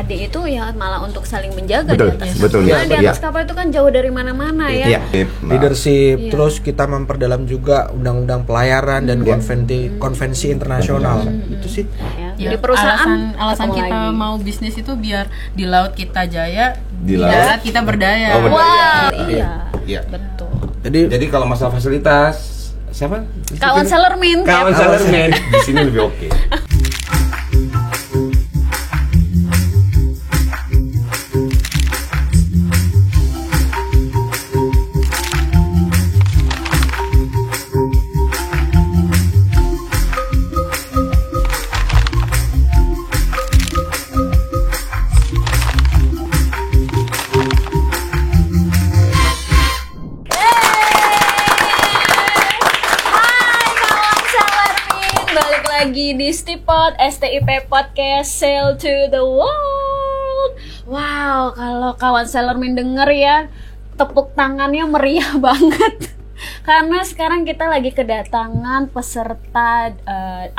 adik itu ya malah untuk saling menjaga Betul, di atas betul, kapal. ya, Karena di atas kapal itu kan jauh dari mana-mana ya. Leadership, Iya. terus kita memperdalam juga undang-undang pelayaran dan konvensi internasional. Itu sih. Ya. Ya, Di perusahaan alasan ketemu kita lagi. mau bisnis itu biar di laut kita jaya, Di di laut darat kita berdaya. Oh, berdaya. Wah, iya. Iya. Betul. Jadi kalau masalah fasilitas siapa? Kawan Sailormin. Kawan Sailormin di sini lebih oke. Balik lagi di Stipod STIP Podcast Sail to the World. Wow, kalau kawan Sailormin denger ya, tepuk tangannya meriah banget. Karena sekarang kita lagi kedatangan peserta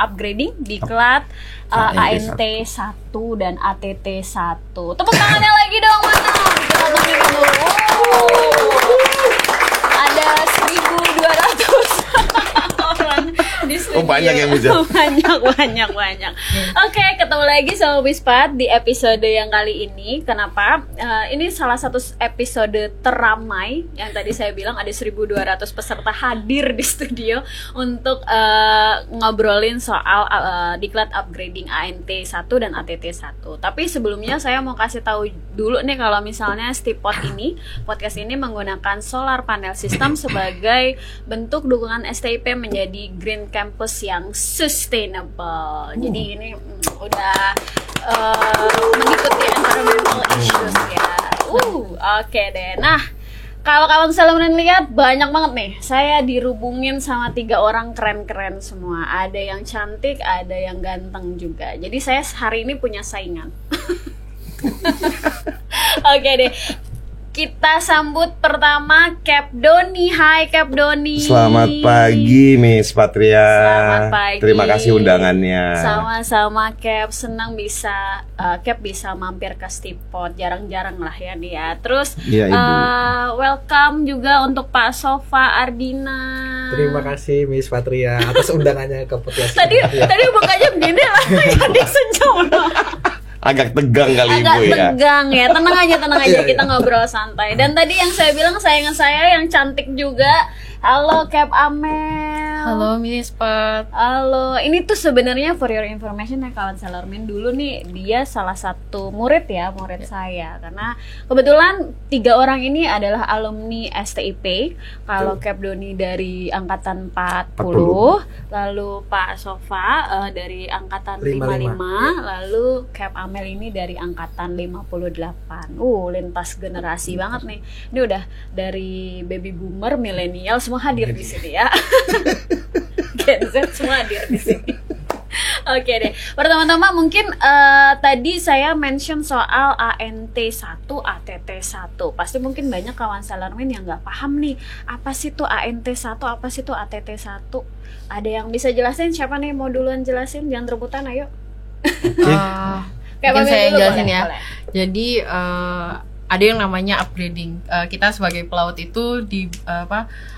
upgrading di Diklat ANT 1 dan ATT 1. Tepuk tangannya lagi dong, mana? Kita tunggu dulu. Ada 1.200 orang di studio. Oh, banyak yang bisa. banyak. Oke, ketemu lagi sama Bispat di episode yang kali ini. Kenapa? Ini salah satu episode teramai yang tadi saya bilang ada 1.200 peserta hadir di studio untuk ngobrolin soal Diklat upgrading ANT 1 dan ATT 1. Tapi sebelumnya saya mau kasih tahu dulu nih kalau misalnya Stipod ini, podcast ini menggunakan solar panel system sebagai bentuk dukungan STIP menjadi green campus yang sustainable. Jadi ini udah mengikuti environmental issues ya. Oke deh. Nah, kalau kawan Sailormin lihat banyak banget nih. Saya dirubungin sama 3 orang keren-keren semua. Ada yang cantik, ada yang ganteng juga. Jadi saya hari ini punya saingan. Oke deh. Kita sambut pertama Cap Doni. Hai Cap Doni. Selamat pagi Miss Patria. Selamat pagi. Terima kasih undangannya. Sama-sama Cap, senang bisa Cap bisa mampir ke Stipod. Jarang-jarang lah ya dia. Terus Iya, Ibu. welcome juga untuk Pak Sofa Ardina. Terima kasih Miss Patria atas undangannya ke podcast. Tadi kita. tadi bukanya begini lah. Tadi senyum. Agak tegang kali Agak Ibu ya. tegang ya. Tenang aja Iya, kita ngobrol santai. Dan tadi yang saya bilang sayangan saya yang cantik juga. Halo Cap Amel. Halo Miss Pat. Halo, ini tuh sebenarnya for your information ya kawan Sailormin, dulu nih dia salah satu murid saya karena kebetulan 3 orang ini adalah alumni STIP. Kalau Cap Doni dari angkatan 40, lalu Pak Sofa dari angkatan 55, lalu Cap Amel ini dari angkatan 58. Lintas generasi banget nih. Ini udah dari baby boomer, milenial semua hadir di sini ya. Gen Z semua hadir di sini. Oke deh. Pertama-tama mungkin tadi saya mention soal ANT 1, ATT 1. Pasti mungkin banyak kawan Sailormin yang nggak paham nih. Apa sih tuh ANT 1, apa sih tuh ATT 1? Ada yang bisa jelasin? Siapa nih mau duluan jelasin? Jangan rebutan, ayo. Mungkin saya yang jelasin ya. Boleh. Jadi ada yang namanya upgrading. Kita sebagai pelaut itu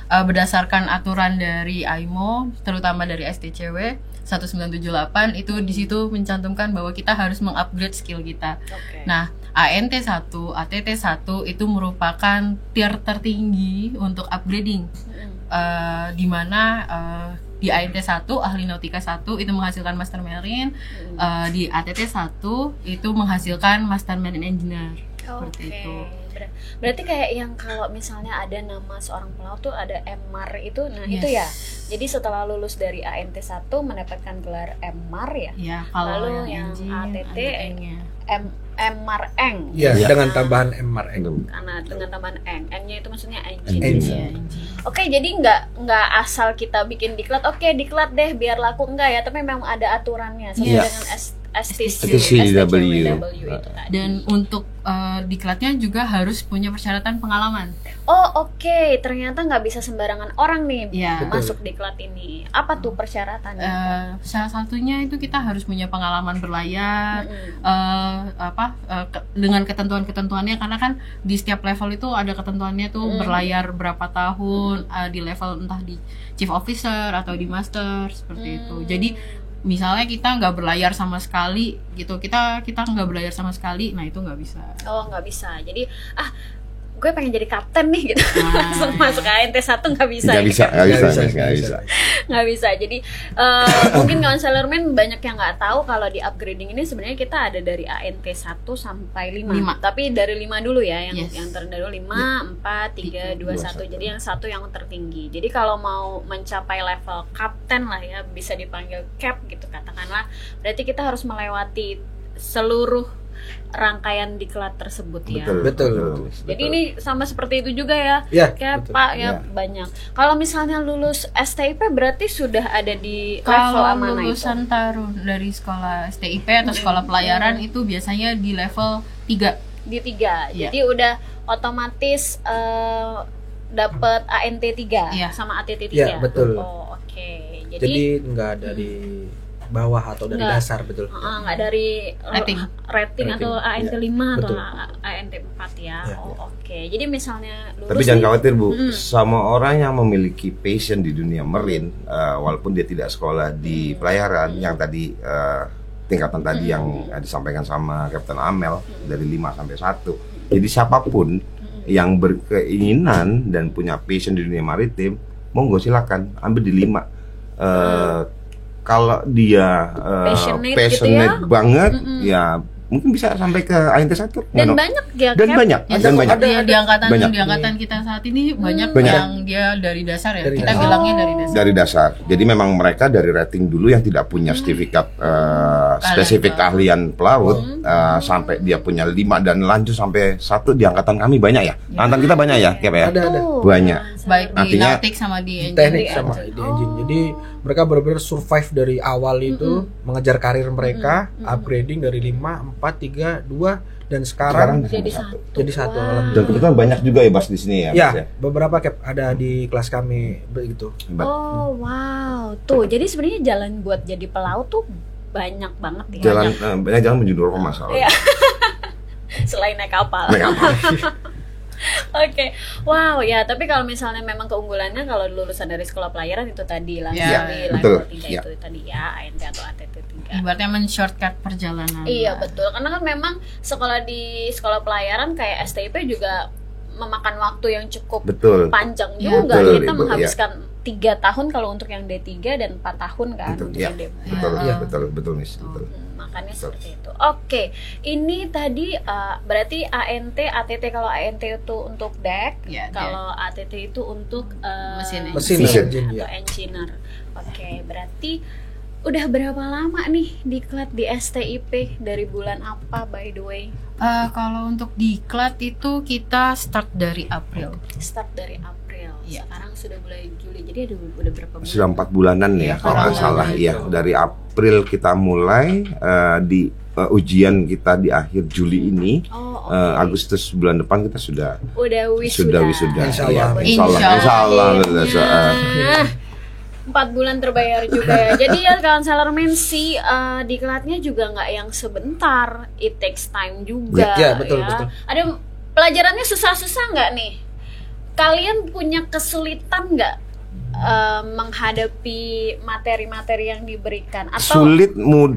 berdasarkan aturan dari IMO, terutama dari STCW 1978 itu di situ mencantumkan bahwa kita harus mengupgrade skill kita. Okay. Nah, ANT 1, ATT 1 itu merupakan tier tertinggi untuk upgrading. Di mana di ANT 1 ahli nautika 1 itu menghasilkan master marine, di ATT 1 itu menghasilkan master marine engineer. Seperti itu. Berarti kayak yang kalau misalnya ada nama seorang pelaut tuh ada MMAR itu, nah Yes. itu ya. Jadi setelah lulus dari ANT 1 mendapatkan gelar MMAR ya. Ya, kalau Lalu yang engine, ATT ada Eng-nya. MMAREng. Iya, Iya. dengan tambahan MRN. Karena dengan tambahan eng-nya itu maksudnya Engine. engine. Oke, jadi nggak asal kita bikin diklat, oke diklat deh biar laku, enggak ya, tapi memang ada aturannya sesuai Iya. dengan STCW. itu tadi. Dan untuk diklatnya juga harus punya persyaratan pengalaman. Oh oke, ternyata nggak bisa sembarangan orang nih Iya. masuk diklat ini. Apa tuh persyaratannya? Salah satunya itu kita harus punya pengalaman berlayar, dengan ketentuan-ketentuannya, karena kan di setiap level itu ada ketentuannya tuh berlayar berapa tahun, di level entah di chief officer atau di master seperti itu. Jadi misalnya kita nggak berlayar sama sekali gitu, kita nggak berlayar sama sekali, nah itu nggak bisa. Oh nggak bisa. Jadi gue pengen jadi kapten nih gitu. Langsung masuk ANT 1 nggak bisa. Nggak bisa. Nggak bisa. Jadi mungkin kawan Sailorman banyak yang nggak tahu kalau di upgrading ini sebenarnya kita ada dari ANT 1 sampai 5. Tapi dari 5 dulu ya, yang terendah dulu 5, 4, 3, 2, 1. Jadi yang 1 yang tertinggi. Jadi kalau mau mencapai level kapten lah ya, bisa dipanggil cap gitu katakanlah. Berarti kita harus melewati seluruh rangkaian diklat tersebut ya. Betul. Jadi ini sama seperti itu juga ya. Kayak betul. Pak ya, banyak. Kalau misalnya lulus STIP berarti sudah ada di level Kalau mana itu? lulusan taruh dari sekolah STIP atau sekolah pelayaran itu biasanya di level 3. Di 3. Jadi udah otomatis dapat ANT 3 sama ATT 3. Iya, betul. Oh, oke. Jadi nggak ada di bawah atau dari dasar, betul. Nggak dari rating atau ANT 5 atau ANT 4 ya. Oke. Jadi misalnya lulus. Tapi jangan khawatir Bu, sama orang yang memiliki passion di dunia marine, walaupun dia tidak sekolah di pelayaran, yang tadi tingkatan tadi yang disampaikan sama Kapten Amel dari 5 sampai 1. Jadi siapapun yang berkeinginan dan punya passion di dunia maritim, monggo silakan ambil di 5. Kalau dia passionate gitu ya? banget, ya mungkin bisa sampai ke ANT 1. Dan banyak ya, dan banyak. Di angkatan kita saat ini banyak yang dia dari dasar ya. Kita bilangnya dari dasar. Dari dasar. Jadi memang mereka dari rating dulu yang tidak punya sertifikat spesifik keahlian pelaut, sampai dia punya 5 dan lanjut sampai 1 di angkatan kami banyak ya. Angkatan kita banyak ya, Kep ya? Ada. Banyak. Baik di Artinya, nautik sama di engine. Teknik sama di engine. Jadi mereka benar-benar survive dari awal itu, mengejar karir mereka, upgrading dari 5, 4, 3, 2 dan sekarang jadi 1. Jadi 1. Dan kebetulan banyak juga ya Bas di sini ya. Ya, Mas, ya? beberapa Cap ada di kelas kami begitu. Oh wow, tuh jadi sebenarnya jalan buat jadi pelaut tuh banyak banget ya. Banyak jalan menuju Norma masalah. Iya. Selain naik kapal. Oke, wow ya. Tapi kalau misalnya memang keunggulannya kalau lulusan dari sekolah pelayaran itu tadi langsung di level 3 itu tadi ya, ANT atau ATT 3. Ibaratnya men-shortcut perjalanan. Iya betul, karena kan memang sekolah di sekolah pelayaran kayak STIP juga memakan waktu yang cukup panjang juga. Kita menghabiskan 3 tahun kalau untuk yang D3 dan 4 tahun kan untuk yang D4. Betul Miss. Makanya seperti itu. Oke, ini tadi berarti ANT, ATT kalau ANT itu untuk deck, kalau ATT itu untuk mesin atau engineer. Oke, berarti udah berapa lama nih diklat di STIP, dari bulan apa by the way? Kalau untuk diklat itu kita start dari April. Sekarang sudah mulai Juli, jadi udah berapa bulan? Sudah 4 bulanan ya kalau nggak salah ya. Dari April kita mulai, di ujian kita di akhir Juli ini. Agustus bulan depan kita sudah wisuda. Insyaallah. 4 bulan terbayar juga ya. Jadi ya kawan Sailorman sih, diklatnya juga nggak yang sebentar, it takes time juga. Ya, betul. Ada pelajarannya susah-susah nggak nih? Kalian punya kesulitan nggak menghadapi materi-materi yang diberikan? Atau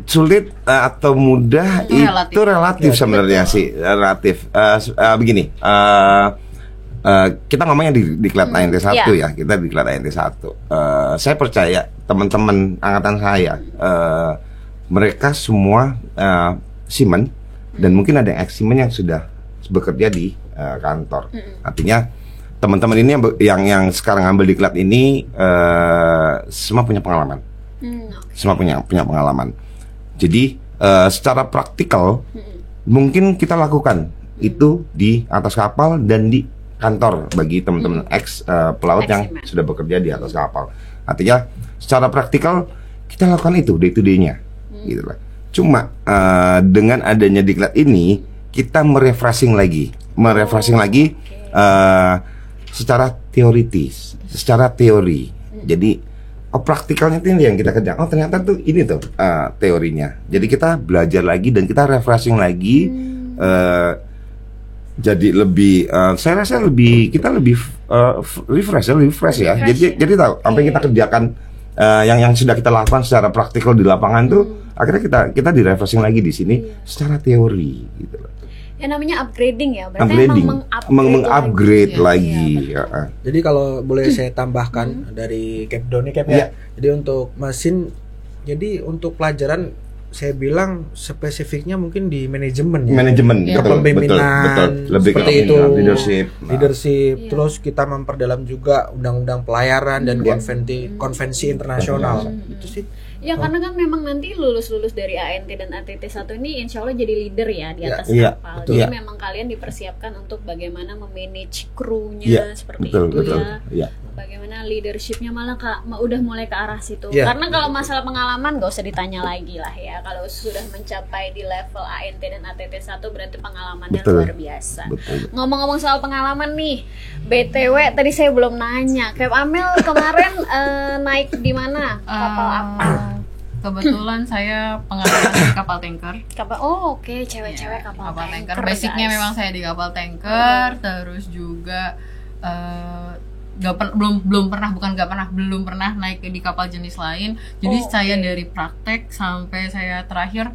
sulit atau mudah itu relatif sebenarnya sih. Begini. Kita ngomongnya di diklat ANT 1 ya. Kita di diklat ANT 1. Saya percaya teman-teman angkatan saya, mereka semua seaman, dan mungkin ada ex-seaman yang sudah bekerja di kantor. Artinya teman-teman ini yang sekarang ambil diklat ini semua punya pengalaman. Semua punya pengalaman. Jadi secara praktikal mungkin kita lakukan itu di atas kapal dan di kantor bagi teman-teman ex pelaut yang sudah bekerja di atas kapal. Artinya secara praktikal kita lakukan itu day to day-nya, gitu lah. Cuma dengan adanya diklat ini kita merefreshing lagi secara teoritis, secara teori. Jadi praktikalnya itu yang kita kerja. Oh ternyata tuh ini tuh teorinya. Jadi kita belajar lagi dan kita refreshing lagi. Jadi lebih, saya rasa kita lebih refresh ya. Jadi tahu apa yang kita kerjakan, yang sudah kita lakukan secara praktikal di lapangan tuh, akhirnya kita di refreshing lagi di sini secara teori gitu loh. Ya namanya upgrading ya, berarti meng-upgrade lagi. Iya, Jadi kalau boleh saya tambahkan dari Capdo nih Cap ya. Jadi untuk mesin, jadi untuk pelajaran saya bilang spesifiknya mungkin di manajemen ya. Kepemimpinan, lebih seperti ke itu, leadership. Terus kita memperdalam juga undang-undang pelayaran dan konvensi internasional. Itu sih. Ya karena kan memang nanti lulus dari ANT dan ATT1 ini insya Allah jadi leader ya di atas kapal. Jadi memang kalian dipersiapkan untuk bagaimana memanage krunya seperti itu ya. Bagaimana leadershipnya malah udah mulai ke arah situ. Karena kalau masalah pengalaman gak usah ditanya lagi lah ya. Kalau sudah mencapai di level ANT dan ATT1 berarti pengalamannya luar biasa. Ngomong-ngomong soal pengalaman nih, BTW tadi saya belum nanya. Cap Amel kemarin naik di mana? Kapal apa? Kebetulan saya pengalaman di kapal tanker. Oke, cewek-cewek kapal tanker. Basicnya memang saya di kapal tanker, terus juga belum pernah naik di kapal jenis lain. Jadi saya dari praktek sampai saya terakhir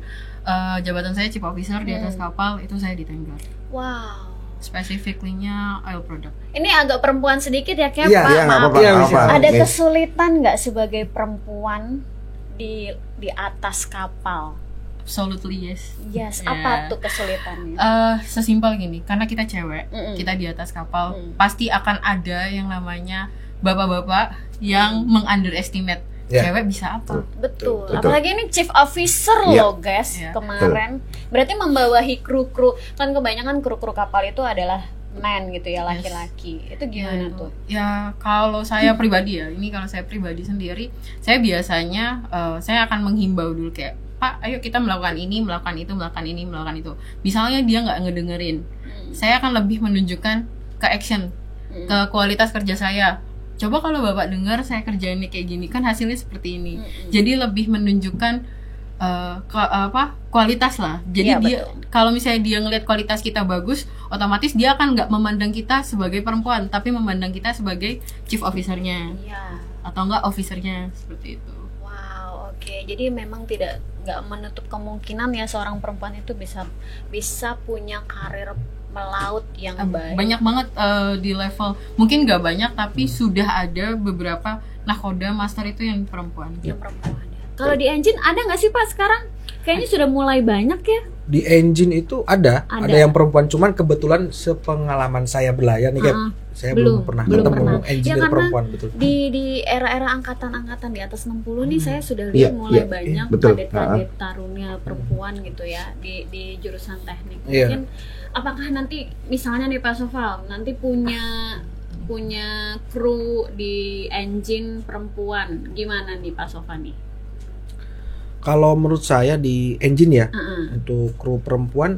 jabatan saya chief officer di atas kapal, itu saya di tanker. Wow. Specifically-nya oil product. Ini agak perempuan sedikit ya, Cap. Ada kesulitan nggak sebagai perempuan di atas kapal? Absolutely yes. Apa tuh kesulitannya? Sesimpel gini, karena kita cewek, kita di atas kapal, pasti akan ada yang namanya bapak-bapak yang meng-underestimate cewek bisa apa. Betul. Apalagi ini chief officer loh guys, kemarin. Berarti membawahi kru-kru, kan kebanyakan kru-kru kapal itu adalah men gitu ya, laki-laki. Itu gimana tuh? Ya kalau saya pribadi kalau saya pribadi sendiri, saya biasanya saya akan menghimbau dulu kayak, Pak, ayo kita melakukan ini, melakukan itu, melakukan ini, melakukan itu. Misalnya dia nggak ngedengerin, saya akan lebih menunjukkan ke action, ke kualitas kerja saya. Coba kalau Bapak dengar saya kerjain kayak gini, kan hasilnya seperti ini. Jadi lebih menunjukkan kualitas lah. Jadi kalau misalnya dia ngelihat kualitas kita bagus, otomatis dia akan nggak memandang kita sebagai perempuan, tapi memandang kita sebagai chief officer-nya atau enggak officer-nya, seperti itu. Wow, oke. Jadi memang nggak menutup kemungkinan ya seorang perempuan itu bisa punya karir melaut yang baik. Banyak banget di level, mungkin nggak banyak tapi sudah ada beberapa nahkoda master itu yang perempuan. Yang perempuan. Kalau di engine ada nggak sih Pak sekarang? Kayaknya sudah mulai banyak ya. Di engine itu ada yang perempuan, cuman kebetulan sepengalaman saya berlayar nih Cap, saya belum pernah ketemu engineer perempuan, betul. Di era-era angkatan-angkatan di atas 60 nih saya sudah lihat mulai banyak kadet-kadet tarunya perempuan gitu ya di jurusan teknik. Mungkin apakah nanti misalnya nih Pak Sofal nanti punya kru di engine perempuan, gimana nih Pak Sofal nih? Kalau menurut saya di engine ya, untuk kru perempuan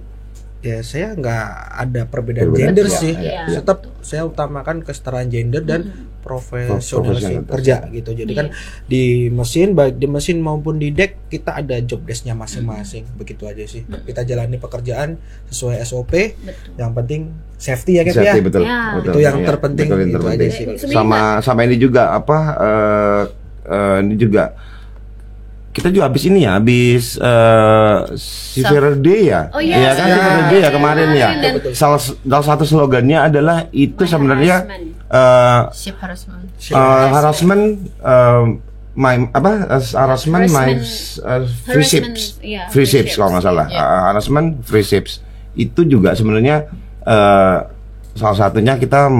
ya saya nggak ada perbedaan gender sih. Tetap saya utamakan kesetaraan gender dan profesionalisme kerja gitu. Jadi kan di mesin, baik di mesin maupun di deck, kita ada job desk-nya masing-masing. Begitu aja sih. Kita jalani pekerjaan sesuai SOP. Yang penting safety ya Cap ya. Betul. Itu yang terpenting. Itu aja sih. Sama ini juga ini juga kita juga habis Seafarer Day ya. Iya kan, Seafarer Day ya kemarin ya. Salah satu slogannya adalah itu sebenarnya Ship harassment. Harassment my free ships kalau nggak salah. Harassment free ships itu juga sebenarnya salah satunya kita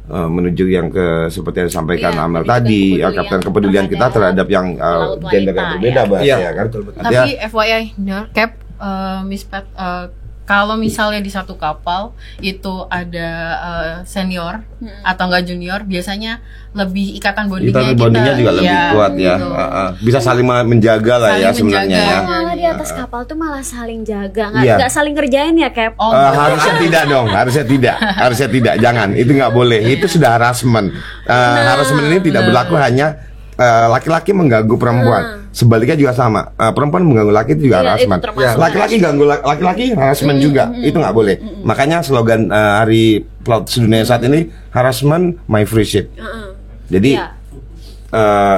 menuju yang ke seperti yang disampaikan Amel tadi, kepedulian kita terhadap yang gender yang berbeda, ya kan. Tapi FYI, Cap, Miss Pat, Kalau misalnya di satu kapal itu ada senior atau enggak junior, biasanya lebih ikatan bondingnya juga lebih kuat ya. gitu. Bisa saling menjaga lah ya Saling sebenarnya menjaga. ya. Malah di atas kapal tuh malah saling jaga, Iya. nggak saling kerjain ya, Cap? Oh, Harusnya tidak dong, harusnya tidak, jangan, itu nggak boleh, itu sudah harassment. Harassment ini tidak berlaku hanya laki-laki mengganggu perempuan, sebaliknya juga sama. Perempuan mengganggu laki itu juga Iya, harassment. itu termasuk Laki-laki ganggu laki-laki harassment juga, itu nggak boleh. Makanya slogan Hari Pelaut Sedunia saat ini harassment my friendship. Jadi Iya.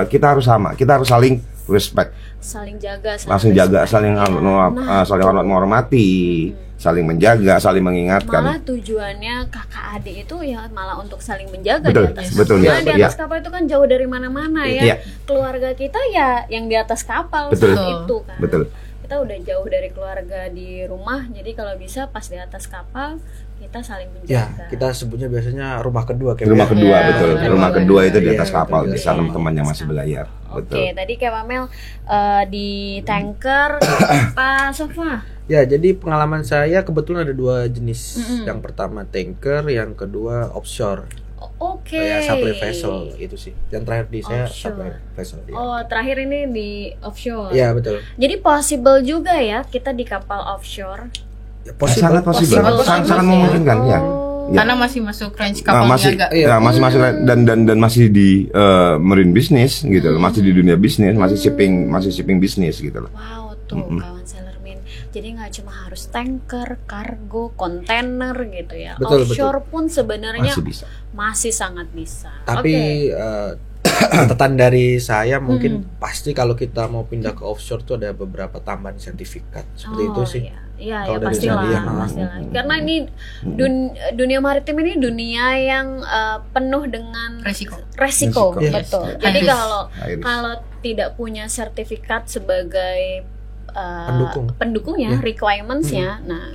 kita harus sama, kita harus saling respect, Saling jaga, langsung jaga, respect. saling saling hormat menghormati, saling menjaga, saling mengingatkan. Malah tujuannya kakak adik itu ya malah untuk saling menjaga Betul, di atas kapal. betul, Karena di ya. atas kapal itu kan jauh dari mana-mana ya. Iya. Keluarga kita ya yang di atas kapal Betul. saat itu kan. Betul. Kita udah jauh dari keluarga di rumah, jadi kalau bisa pas di atas kapal kita saling Ya, menjaga. kita sebutnya biasanya rumah kedua kayak Rumah kedua, Iya, betul. betul. Rumah kedua itu di Iya, atas kapal, betul. di sana teman yang masih berlayar. Oke, Betul. tadi kayak Pamel di tanker, Pak Sofa. Ya, jadi pengalaman saya kebetulan ada 2 jenis. Yang pertama tanker, yang kedua offshore. Oke. Ya, supply vessel itu sih. Yang terakhir di saya Offshore. supply vessel. Ya. Oh, terakhir ini di offshore. Ya, betul. Jadi possible juga ya kita di kapal offshore. Ya, Sangat possible, sangat memungkinkan ya. Oh. Ya. karena masih masuk range kapal masih niaga. Iya. masih masuk dan masih di marine business gitu loh, masih di dunia bisnis, masih shipping bisnis gitu loh. Wow, tuh kawan Sailormin. Jadi nggak cuma harus tanker, kargo, kontainer gitu ya. Betul, Offshore pun sebenarnya Masih bisa. masih sangat bisa. Tapi catatan dari saya mungkin pasti kalau kita mau pindah ke offshore tuh ada beberapa tambahan sertifikat seperti itu sih. Iya, Kalau ya dari pastilah, saya, pastilah. Karena ini dunia maritim ini dunia yang penuh dengan Resiko. Resiko. betul. Yes. Jadi High risk. kalau tidak punya sertifikat sebagai pendukungnya, requirements-nya, nah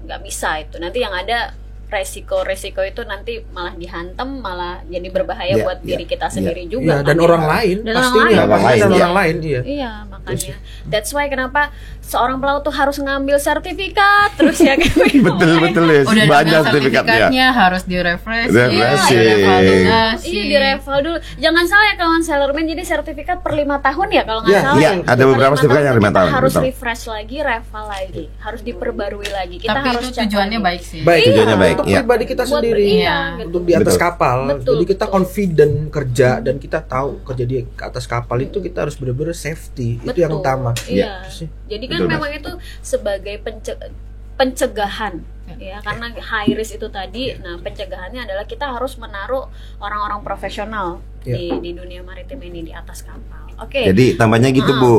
nggak bisa itu. Nanti yang ada resiko itu nanti malah dihantam, malah jadi berbahaya Iya, buat iya, diri kita iya. sendiri Iya, juga. dan kan, orang ya. lain Dan pastinya, orang lain. dan Iya. orang lain, iya. Iya, makanya. That's why kenapa seorang pelaut tuh harus ngambil sertifikat terus ya kan. Betul ya, Udah banyak ada sertifikatnya. sertifikatnya harus direfresh, Refreshing. dievaluasi. Iya, di reval dulu. Jangan salah ya kawan Sailorman, jadi sertifikat per 5 tahun ya kalau nggak Iya, salah. iya, ya. ada Per beberapa 5 sertifikat yang 5 kita tahun, harus betul. refresh lagi, reval lagi, harus diperbarui lagi. Kita Tapi harus itu cek tujuannya lagi. baik sih. Baik, Tujuannya baik, untuk iya. pribadi kita Buat sendiri, iya, gitu. untuk di atas Betul. kapal. Betul, Jadi kita betul. confident kerja dan kita tahu kerja di atas kapal itu kita harus benar-benar safety. Itu yang Betul, utama. Iya. Itu sih. Jadi kan Betul, memang itu sebagai pencegahan ya, karena high risk itu tadi. Nah, pencegahannya adalah kita harus menaruh orang-orang profesional di dunia maritim ini di atas kapal. Oke. Jadi tambahnya gitu Bu,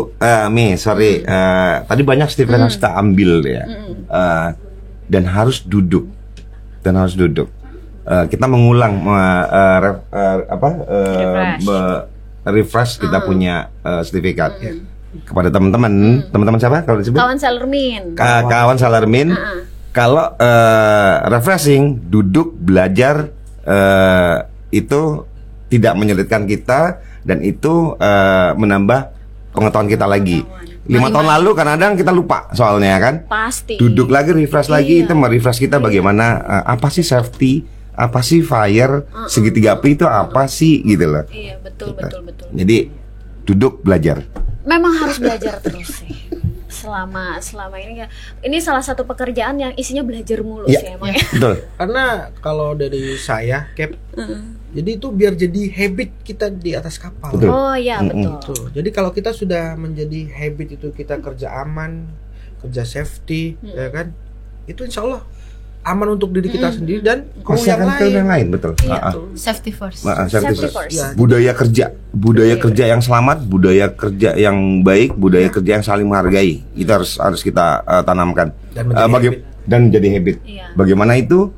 Mi, sorry, tadi banyak sertifikat yang harus kita ambil ya, dan harus duduk, kita mengulang refresh kita punya sertifikat kepada teman-teman siapa kalau disebut Kawan Sailormin. kawan Sailormin. Kalau refreshing, duduk belajar itu tidak menyulitkan kita dan itu menambah pengetahuan kita lagi. 5 tahun lalu kadang-kadang kita lupa soalnya kan. Pasti. Duduk lagi, refresh lagi, Iya. itu merefresh kita bagaimana apa sih safety, apa sih fire, segitiga api itu apa sih gitu loh. Iya, betul. Jadi duduk belajar. Memang harus belajar terus sih. Selama ini ya, ini salah satu pekerjaan yang isinya belajar mulu Iya. sih emang ya. Betul. Karena kalau dari saya, Cap, jadi itu biar jadi habit kita di atas kapal. Betul. Oh iya, betul. Tuh, jadi kalau kita sudah menjadi habit itu kita kerja aman, kerja safety, ya kan? Itu insya Allah aman untuk diri kita sendiri dan kru Pasti yang akan ke yang lain. lain, betul. Safety first. Safety first. Ya, Budaya kerja yang selamat, budaya kerja yang baik, budaya kerja yang saling menghargai. Itu harus kita tanamkan Dan menjadi habit. dan jadi habit. Iya. Bagaimana itu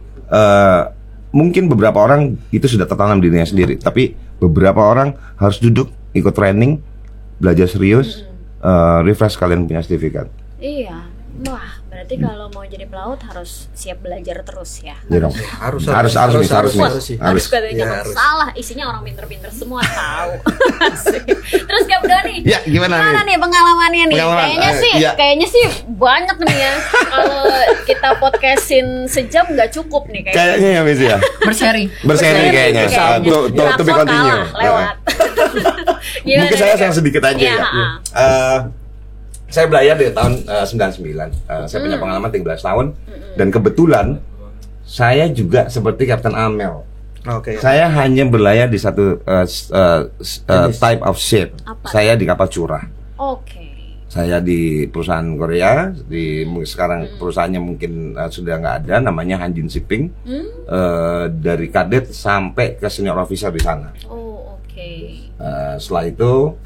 mungkin beberapa orang itu sudah tertanam di dirinya sendiri, tapi beberapa orang harus duduk, ikut training, belajar serius, refresh kalian punya sertifikat. Iya. Wah, berarti kalau mau jadi pelaut harus siap belajar terus ya. Ya dong. harus Harus. Harus katanya Ya, jangan harus. salah, isinya orang pinter-pinter semua tahu. Asik. Terus Kak Doni, Ya, gimana nih? nih pengalamannya nih? Pengalaman, Kayaknya iya. sih banyak nih ya. Kalau kita kita podcastin sejam nggak cukup nih kayaknya. Kayaknya ya Miss ya. Berseri kayaknya. To be continue. Lewat. Mungkin saya yang sedikit aja ya. Saya belayar dari tahun 99. Saya punya pengalaman 13 tahun dan kebetulan saya juga seperti Kapten Amel. Oke. Saya hanya berlayar di satu type of ship. Apa? Saya di kapal curah. Oke. Saya di perusahaan Korea, sekarang perusahaannya mungkin sudah nggak ada, namanya Hanjin Shipping. Dari kadet sampai ke senior officer di sana. Oh, oke. Setelah itu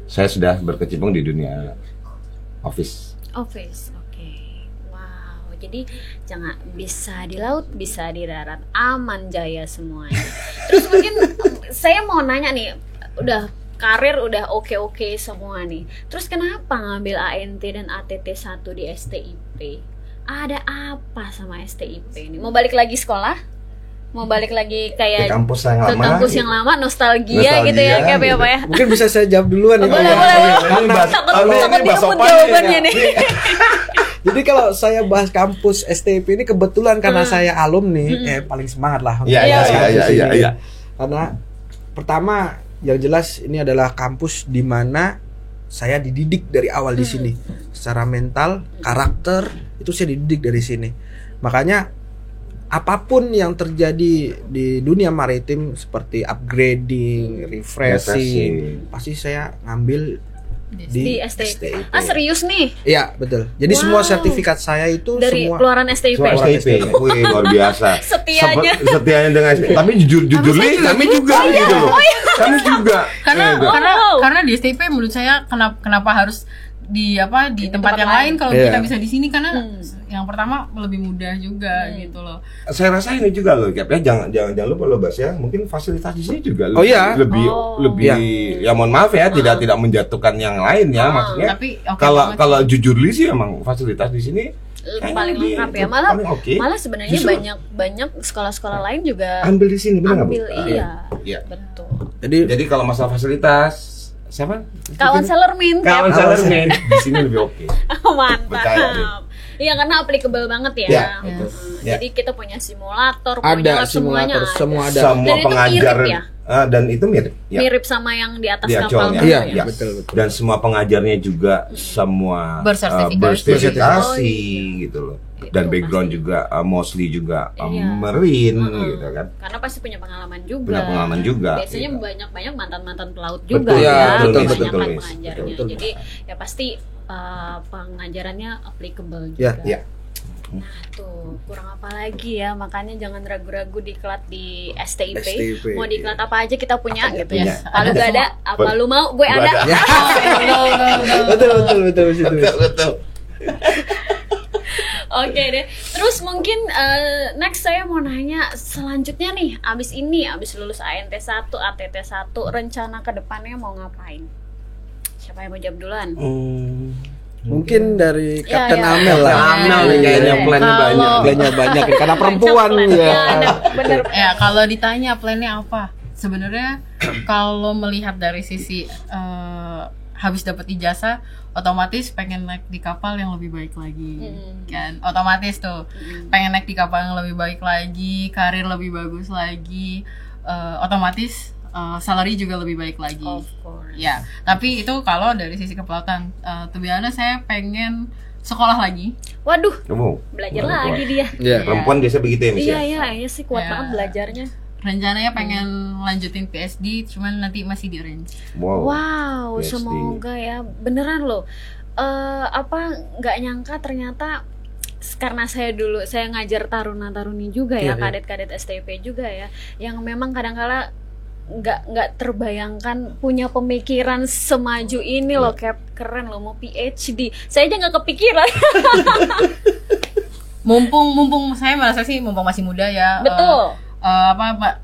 saya sudah berkecimpung di dunia office. Office, oke. Wow, jadi jangan bisa di laut, bisa di darat, aman jaya semuanya. Terus mungkin saya mau nanya nih, udah karir udah oke semua nih. Terus kenapa ngambil ANT dan ATT 1 di STIP? Ada apa sama STIP ini? Mau balik lagi sekolah? Mau balik lagi kayak Ke kampus yang ke lama, kampus yang lama, nostalgia gitu ya, kayak gitu. apa ya? Mungkin bisa saya jawab duluan ya. Boleh. Takut direbut jawabannya nih. Jadi kalau saya bahas kampus STIP ini kebetulan karena saya alumni, paling semangat lah. untuk bahas kampus ini. Iya. Karena pertama yang jelas ini adalah kampus di mana saya dididik dari awal di sini. Secara mental, karakter itu saya dididik dari sini. Makanya apapun yang terjadi di dunia maritim seperti upgrading, refreshing, pasti saya ngambil di STIP. Serius nih? Iya, betul. Jadi semua sertifikat saya itu dari semua keluaran STIP. Wih, luar biasa. Setianya. Setianya dengan STIP. Tapi jujur nih, kami juga gitu loh. Kami juga. Karena di STIP menurut saya kenapa harus di tempat yang lain kalau kita bisa di sini, karena yang pertama lebih mudah juga gitu loh. Saya rasa ini juga loh, Cap, ya jangan lupa loh, Bas ya. Mungkin fasilitas di sini juga lebih ya mohon maaf ya, tidak menjatuhkan yang lain ya, maksudnya. Tapi kalau jujur li sih emang fasilitas di sini paling lengkap ya. Malah sebenarnya banyak sekolah-sekolah lain juga ambil di sini, benar nggak, Bu? Iya. Betul. Jadi kalau masalah fasilitas siapa? Kawan Sailorman. Di sini lebih oke. Mantap. Iya, karena applicable banget ya. Betul. Jadi kita punya simulator, ada punya lab, semuanya simulator, semua ada. Semua Dan itu pengajaran mirip ya? Dan itu mirip. Ya. Mirip sama yang di atas Di kapal. acolnya. Iya, betul. Dan semua pengajarnya juga semua Bersertifikasi. Gitu loh. Itu Dan background juga mostly juga marine gitu kan. Karena pasti punya pengalaman juga. Biasanya gitu. banyak mantan pelaut juga Betul, ya. betul, Kebanyakan betul. pengajarnya. Jadi ya pasti pengajarannya applicable Ya. juga. Nah tuh, kurang apa lagi ya, makanya jangan ragu-ragu diklat di STIP. Mau diklat apa aja kita punya gitu ya. Kalau gak ada, apa lu mau, gue ada. Betul. Oke deh. Terus mungkin next saya mau nanya selanjutnya nih, abis lulus ANT 1, ATT 1, rencana ke depannya mau ngapain? Siapa yang mau jawab duluan? Mungkin dari Kapten Amel lah. Amel kayaknya plannya banyak karena perempuan ya. Bener. Ya, kalau ditanya plannya apa? Sebenarnya kalau melihat dari sisi habis dapat ijazah, otomatis pengen naik di kapal yang lebih baik lagi. Kan? Otomatis tuh pengen naik di kapal yang lebih baik lagi, karir lebih bagus lagi. Otomatis salary juga lebih baik lagi. Of course. Ya, tapi itu kalau dari sisi kepelautan. To be honest, saya pengen sekolah lagi. Waduh, belajar lagi dia. Iya. Perempuan biasa begitu ya, Miss ya? Iya sih, kuat banget belajarnya. Rencananya pengen lanjutin PhD, cuman nanti masih di range. Wow, PhD. semoga ya. Beneran loh. Nggak nyangka ternyata karena saya ngajar taruna-taruni juga ya, kadet-kadet STIP juga ya, yang memang kadang-kala nggak terbayangkan punya pemikiran semaju ini loh, Cap. Keren loh, mau PhD. Saya aja nggak kepikiran. Mumpung saya merasa sih mumpung masih muda ya. Betul.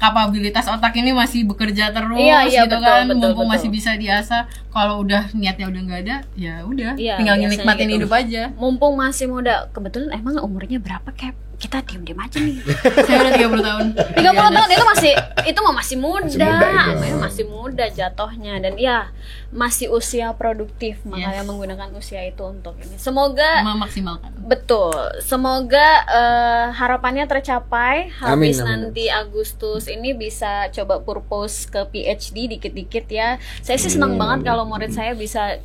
Kapabilitas otak ini masih bekerja terus Iya, gitu betul, kan. betul, Mumpung betul. masih bisa diasah. Kalau udah niatnya udah nggak ada, ya udah, Iya, tinggal biasanya nikmatin gitu. hidup aja. Mumpung masih muda. Kebetulan emang umurnya berapa, Cap? kita diem-diem aja nih. Saya udah 30 tahun. 30 tahun itu masih muda. itu. Masih muda jatuhnya, dan ya masih usia produktif, makanya menggunakan usia itu untuk ini. Semoga memaksimalkan. betul. Semoga harapannya tercapai. Habis Amin. nanti Agustus ini bisa coba purpose ke PhD dikit-dikit ya. Saya sih senang banget kalau murid saya bisa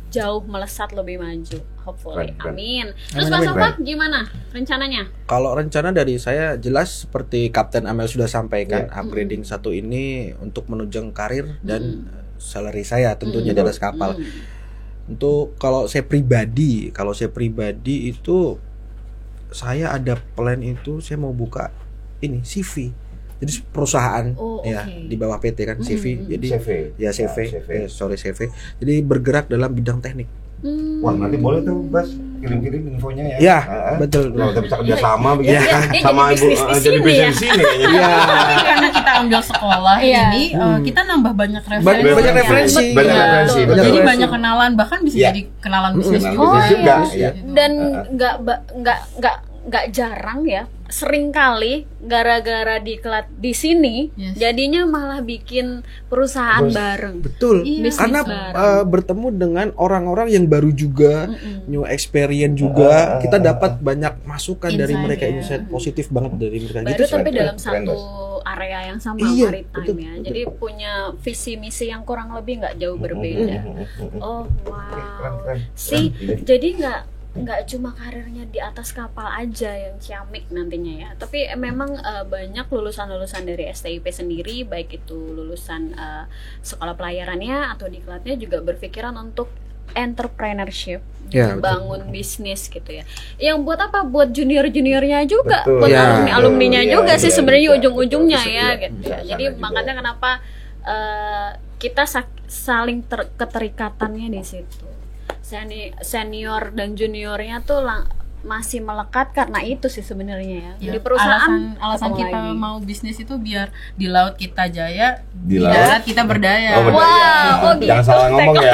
jauh melesat lebih maju. Hopefully. Keren. Amin. Terus Amin, Mas amin. Sofak gimana rencananya? Kalau rencana dari saya jelas seperti Kapten Amel sudah sampaikan, upgrading satu ini untuk menunjang karir dan salary saya tentunya di atas kapal. Untuk kalau saya pribadi itu saya ada plan itu, saya mau buka ini CV. Jadi perusahaan di bawah PT kan CV. Jadi CV. ya CV. Ya, CV. CV. Jadi bergerak dalam bidang teknik. Wah, nanti boleh tuh Bas kirim-kirim infonya ya. Ya, betul. Kalau kita bisa kerja sama begitu Ya, kan, ya, sama jadi ibu bisnis di jadi sini bisnis ya. di sini kayaknya. Iya. Tapi karena kita ambil sekolah ini, kita nambah banyak referensi. Banyak referensi. Banyak Iya, referensi. betul. betul. Jadi referensi. banyak kenalan, bahkan bisa Iya. jadi kenalan bisnis Kenalan juga. bisnis juga, iya. iya. Dan nggak jarang ya, sering kali gara-gara diklat di sini jadinya malah bikin perusahaan bareng. Betul. Iya. Karena Bisnis bareng. bertemu dengan orang-orang yang baru juga, new experience juga, kita dapat banyak masukan dari Insight, mereka, ya. insight positif banget dari mereka. Baru Gitu sih. tapi keren, dalam keren, satu Bas. area yang sama, Iya, maritime betul, ya. betul. Jadi punya visi misi yang kurang lebih nggak jauh berbeda. Oh wow. Keren. Sih, jadi nggak cuma karirnya di atas kapal aja yang ciamik nantinya ya, tapi memang banyak lulusan-lulusan dari STIP sendiri, baik itu lulusan sekolah pelayarannya atau diklatnya juga berpikiran untuk entrepreneurship, Ya, bangun bisnis gitu ya. Yang buat apa? Buat junior-juniornya juga, Betul. buat Ya, alumni-alumninya betul. juga Iya, sih iya, sebenarnya bisa, ujung-ujungnya bisa, ya iya, gitu bisa ya. sana Jadi juga. makanya kenapa kita saling keterikatannya di situ. Senior dan juniornya tuh masih melekat karena itu sih sebenarnya ya. Di perusahaan alasan ketemu kita lagi. mau bisnis itu biar di laut kita jaya, Di di laut darat kita berdaya. Oh, berdaya. Wow, oh gitu. Jangan salah ngomong ya.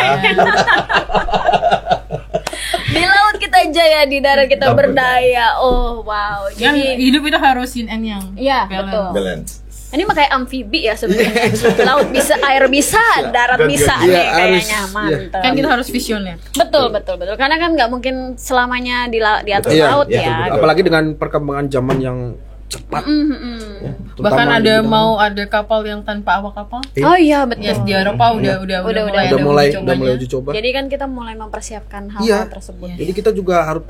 Di laut kita jaya, di darat kita berdaya. Oh wow. Kan Jadi hidup itu harus yin and yang. Iya, balance. betul. Balance. Ini mah kayak amfibi ya sebenarnya. Laut bisa, air bisa, darat Dan bisa juga- nih Iya, harus, kayaknya mantap. Kan kita harus vision ya. Betul. Karena kan nggak mungkin selamanya di atas Iya, laut iya, ya. betul. Apalagi dengan perkembangan zaman yang cepat. Bahkan terutama ada di bidang- mau ada kapal yang tanpa awak kapal. Oh iya betul. Ya di Eropa udah mulai udah mulai uji coba. Jadi kan kita mulai mempersiapkan hal-hal Iya. tersebut. Jadi kita juga harus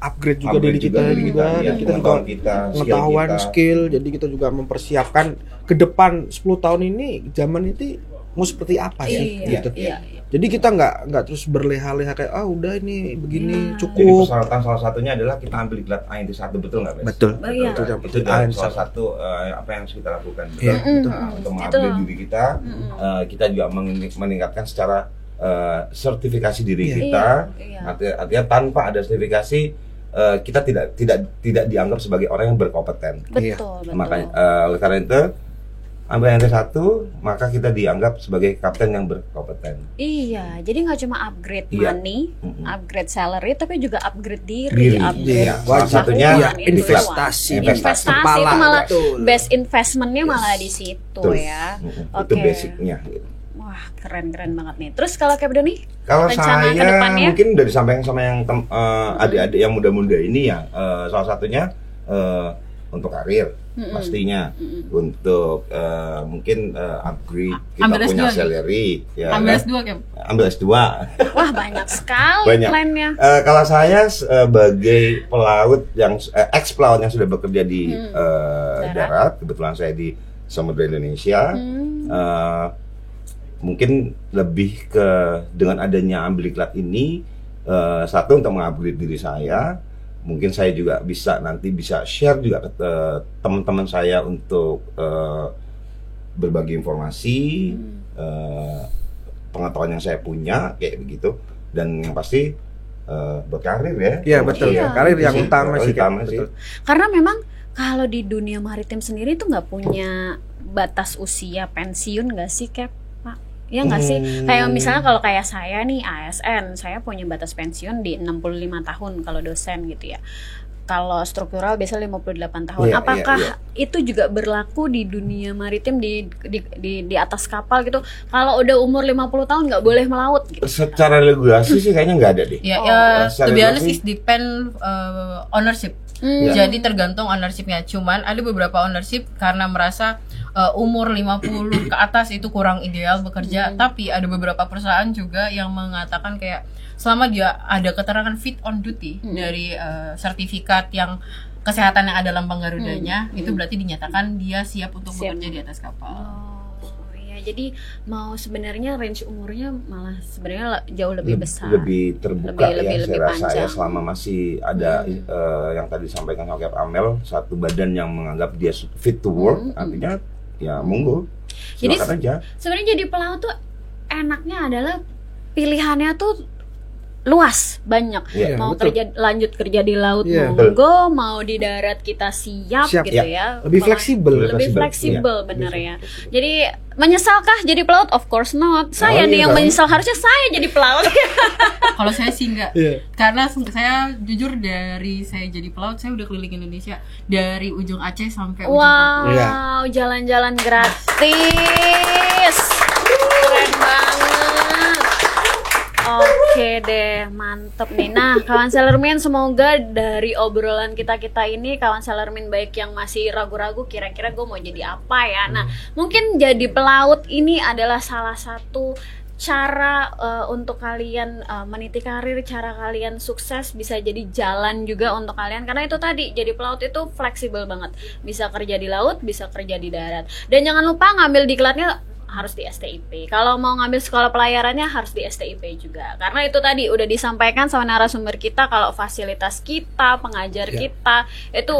upgrade juga Upgrade diri kita juga diri kita, dan iya, kita juga pengetahuan kita, pengetahuan, skill kita. skill. Jadi kita juga mempersiapkan ke depan 10 tahun ini zaman itu mau seperti apa sih Iya, gitu. iya. Jadi kita nggak terus berleha-leha kayak udah ini begini Jadi cukup. persyaratan salah satunya adalah kita ambil diklat ANT1, betul nggak, Bes? Betul. Oh, iya. Betul. Betul. Itu adalah ANT1. salah satu apa yang harus kita lakukan. Iya, Betul. Nah, untuk mengupgrade Itu. diri kita, kita juga meningkatkan secara sertifikasi diri Iya. kita. Iya. Artinya tanpa ada sertifikasi kita tidak dianggap sebagai orang yang berkompeten. Betul. Makanya oleh karena itu ambil NT1 maka kita dianggap sebagai kapten yang berkompeten. Iya, jadi nggak cuma upgrade Iya. money, upgrade salary, tapi juga upgrade Diri. diri, upgrade Iya. Salah satunya pengetahuan, itu investasi. semua. Investasi Kepala, itu malah betul. best investmentnya malah di situ Betul. ya. Itu Oke. basicnya. Gitu. Wah, keren banget nih. Terus kalau Kak Doni, Kalau rencana saya kedepannya? mungkin udah disampaikan sama yang adik-adik yang muda-muda ini ya, salah satunya untuk karir pastinya, untuk mungkin upgrade kita Ambil punya S2 salary, ya Ambil kan? S2 kan? Ambil S2. wah banyak sekali Banyak. plannya. Kalau saya sebagai pelaut yang ex pelaut yang sudah bekerja di darat, kebetulan saya di Samudra Indonesia. Mungkin lebih ke dengan adanya ambil diklat ini, satu untuk mengupgrade diri saya, mungkin saya juga bisa share juga ke teman-teman saya untuk berbagi informasi, pengetahuan yang saya punya kayak begitu, dan yang pasti berkarir ya. Iya, betul. Iya. Karir yang Itu sih, utama sih, utama Kak. sih. Betul. Karena memang kalau di dunia maritim sendiri tuh nggak punya batas usia pensiun nggak sih, Cap? Pak? Ya nggak sih? Kayak misalnya kalau kayak saya nih ASN, saya punya batas pensiun di 65 tahun kalau dosen gitu ya. kalau struktural biasa 58 tahun. Apakah itu juga berlaku di dunia maritim di atas kapal gitu? Kalau udah umur 50 tahun nggak boleh melaut gitu? Secara regulasi sih kayaknya nggak ada deh. To be honest, it depend ownership. Jadi tergantung ownershipnya. Cuman ada beberapa ownership karena merasa umur 50 ke atas itu kurang ideal bekerja. Tapi ada beberapa perusahaan juga yang mengatakan kayak selama dia ada keterangan fit on duty dari sertifikat yang kesehatan yang ada lambang Garudanya, itu berarti dinyatakan dia siap untuk bekerja di atas kapal. Jadi mau sebenarnya range umurnya malah sebenarnya jauh lebih besar, lebih terbuka lebih saya rasa panjang. ya, selama masih ada yang tadi disampaikan oleh Amel, satu badan yang menganggap dia fit to work, artinya ya monggo, silakan aja. Sebenarnya jadi pelaut tuh enaknya adalah pilihannya tuh luas, banyak. Mau lanjut kerja di laut monggo, mau di darat kita siap gitu ya. Lebih fleksibel, bener ya. Jadi menyesalkah jadi pelaut? Of course not. Saya nih yang menyesal, harusnya saya jadi pelaut. Kalau saya sih enggak. Karena saya jujur dari saya jadi pelaut, saya udah keliling Indonesia dari ujung Aceh sampai ujung Papua. Wow, jalan-jalan gratis. Keren banget. Oke deh, mantep nih. Nah, kawan Sailormin, semoga dari obrolan kita ini, kawan Sailormin baik yang masih ragu-ragu kira-kira gue mau jadi apa ya. Nah, mungkin jadi pelaut ini adalah salah satu cara untuk kalian meniti karir, cara kalian sukses, bisa jadi jalan juga untuk kalian. Karena itu tadi, jadi pelaut itu fleksibel banget. Bisa kerja di laut, bisa kerja di darat. Dan jangan lupa ngambil diklatnya harus di STIP. Kalau mau ngambil sekolah pelayarannya harus di STIP juga. Karena itu tadi udah disampaikan sama narasumber kita kalau fasilitas kita, pengajar kita itu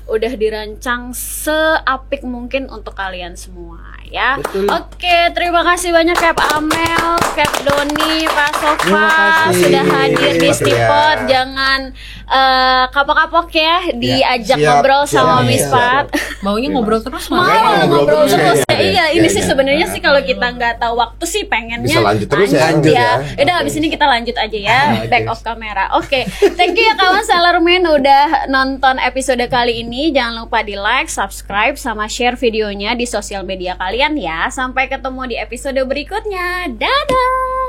udah dirancang seapik mungkin untuk kalian semua ya. Oke, terima kasih banyak Cap Amel, Cap Doni, Pak Sofa sudah hadir di Stipot. Jangan kapok-kapok ya diajak ngobrol sama Miss Pat. Maunya ngobrol terus, ngobrol terus. Iya, ini sih sebenarnya sih kalau kita nggak tahu waktu sih pengennya bisa lanjut terus ya. Udah habis ini kita lanjut aja ya, back off kamera. Oke. Thank you ya kawan Sailormin udah nonton episode kali ini. Jangan lupa di like, subscribe, sama share videonya di sosial media kalian ya. Sampai ketemu di episode berikutnya. Dadah.